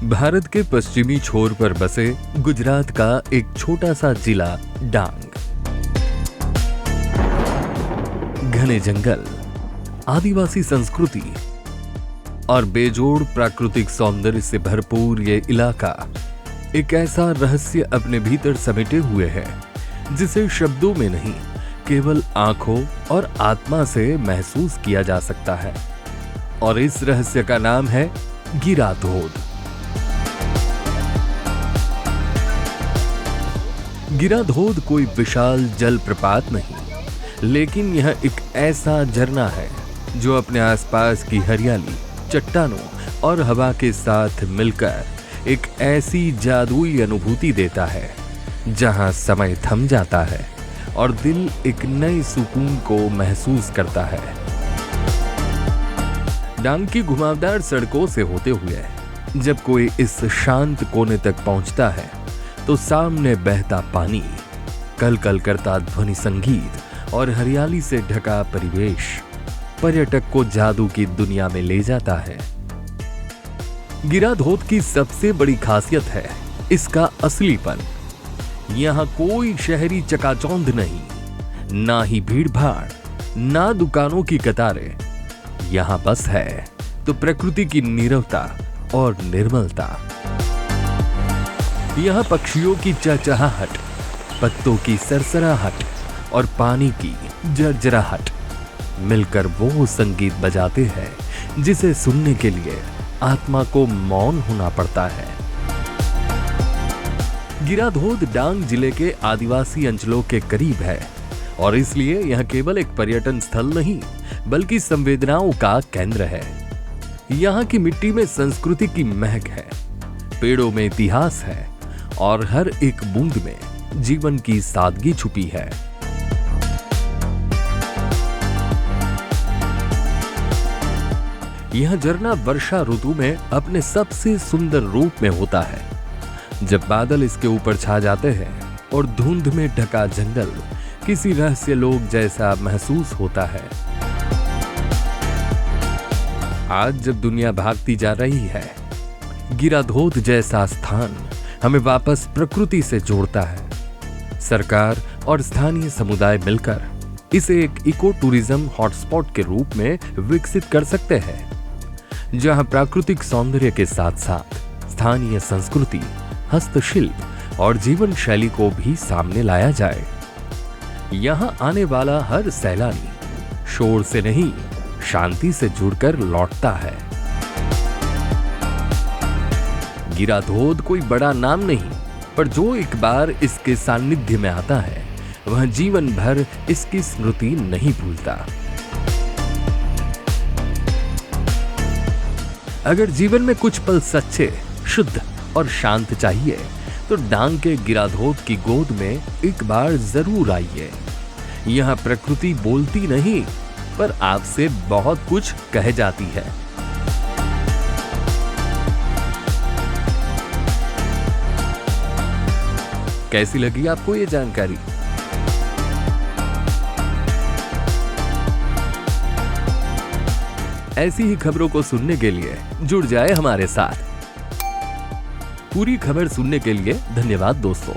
भारत के पश्चिमी छोर पर बसे गुजरात का एक छोटा सा जिला डांग। घने जंगल, आदिवासी संस्कृति और बेजोड़ प्राकृतिक सौंदर्य से भरपूर ये इलाका एक ऐसा रहस्य अपने भीतर समेटे हुए है जिसे शब्दों में नहीं, केवल आंखों और आत्मा से महसूस किया जा सकता है। और इस रहस्य का नाम है गिराधोद। गिराधोद कोई विशाल जल प्रपात नहीं, लेकिन यह एक ऐसा झरना है जो अपने आसपास की हरियाली, चट्टानों और हवा के साथ मिलकर एक ऐसी जादुई अनुभूति देता है जहां समय थम जाता है और दिल एक नए सुकून को महसूस करता है। डांग की घुमावदार सड़कों से होते हुए जब कोई इस शांत कोने तक पहुंचता है तो सामने बहता पानी, कल कल करता ध्वनि संगीत और हरियाली से ढका परिवेश पर्यटक को जादू की दुनिया में ले जाता है। गिराधोद की सबसे बड़ी खासियत है इसका असलीपन। यहां कोई शहरी चकाचौंध नहीं, ना ही भीड़ भाड़, ना दुकानों की कतारें। यहां बस है तो प्रकृति की नीरवता और निर्मलता। यहां पक्षियों की चहचहाहट, पत्तों की सरसराहट और पानी की झरझराहट मिलकर वो संगीत बजाते हैं जिसे सुनने के लिए आत्मा को मौन होना पड़ता है। गिराधोद डांग जिले के आदिवासी अंचलों के करीब है और इसलिए यह केवल एक पर्यटन स्थल नहीं बल्कि संवेदनाओं का केंद्र है। यहाँ की मिट्टी में संस्कृति की महक है, पेड़ों में इतिहास है और हर एक बूंद में जीवन की सादगी छुपी है। यह झरना वर्षा ऋतु में अपने सबसे सुंदर रूप में होता है, जब बादल इसके ऊपर छा जाते हैं और धुंध में ढका जंगल किसी रहस्य लोक जैसा महसूस होता है। आज जब दुनिया भागती जा रही है, गिराधोद जैसा स्थान हमें वापस प्रकृति से जोड़ता है। सरकार और स्थानीय समुदाय मिलकर इसे एक इको टूरिज्म हॉटस्पॉट के रूप में विकसित कर सकते हैं, जहां प्राकृतिक सौंदर्य के साथ साथ स्थानीय संस्कृति, हस्तशिल्प और जीवन शैली को भी सामने लाया जाए। यहां आने वाला हर सैलानी शोर से नहीं, शांति से जुड़कर लौटता है। गिराधोद कोई बड़ा नाम नहीं, पर जो एक बार इसके सानिध्य में आता है वह जीवन भर इसकी स्मृति नहीं भूलता। अगर जीवन में कुछ पल सच्चे, शुद्ध और शांत चाहिए तो डांग के गिराधोद की गोद में एक बार जरूर आइए। यहां प्रकृति बोलती नहीं, पर आपसे बहुत कुछ कह जाती है। कैसी लगी आपको ये जानकारी? ऐसी ही खबरों को सुनने के लिए जुड़ जाए हमारे साथ। पूरी खबर सुनने के लिए धन्यवाद दोस्तों।